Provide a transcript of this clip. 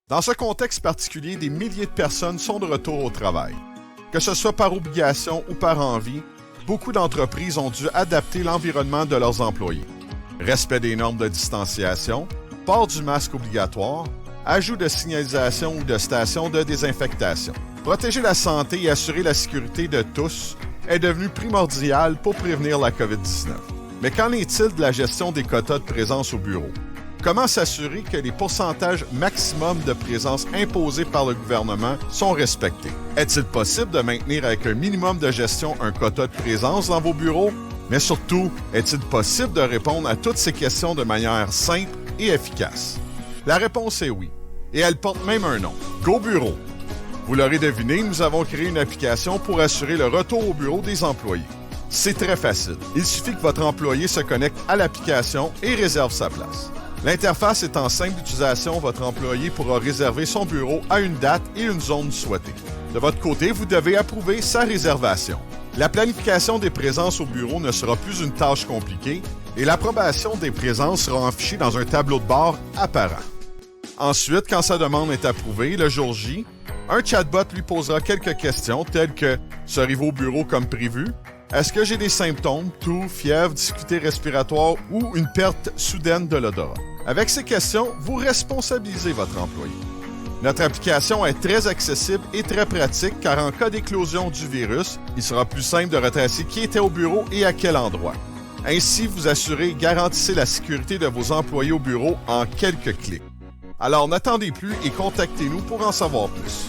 Dans ce contexte particulier, des milliers de personnes sont de retour au travail. Que ce soit par obligation ou par envie, beaucoup d'entreprises ont dû adapter l'environnement de leurs employés. Respect des normes de distanciation, port du masque obligatoire, ajout de signalisation ou de stations de désinfectation. Protéger la santé et assurer la sécurité de tous est devenu primordial pour prévenir la COVID-19. Mais qu'en est-il de la gestion des quotas de présence au bureau? Comment s'assurer que les pourcentages maximum de présence imposés par le gouvernement sont respectés? Est-il possible de maintenir avec un minimum de gestion un quota de présence dans vos bureaux? Mais surtout, est-il possible de répondre à toutes ces questions de manière simple et efficace? La réponse est oui. Et elle porte même un nom. GoBureau. Vous l'aurez deviné, nous avons créé une application pour assurer le retour au bureau des employés. C'est très facile. Il suffit que votre employé se connecte à l'application et réserve sa place. L'interface étant simple d'utilisation, votre employé pourra réserver son bureau à une date et une zone souhaitée. De votre côté, vous devez approuver sa réservation. La planification des présences au bureau ne sera plus une tâche compliquée et l'approbation des présences sera affichée dans un tableau de bord apparent. Ensuite, quand sa demande est approuvée, le jour J, un chatbot lui posera quelques questions telles que « Serez-vous au bureau comme prévu? Est-ce que j'ai des symptômes, toux, fièvre, difficulté respiratoire ou une perte soudaine de l'odorat? » Avec ces questions, vous responsabilisez votre employé. Notre application est très accessible et très pratique car en cas d'éclosion du virus, il sera plus simple de retracer qui était au bureau et à quel endroit. Ainsi, vous assurez et garantissez la sécurité de vos employés au bureau en quelques clics. Alors n'attendez plus et contactez-nous pour en savoir plus.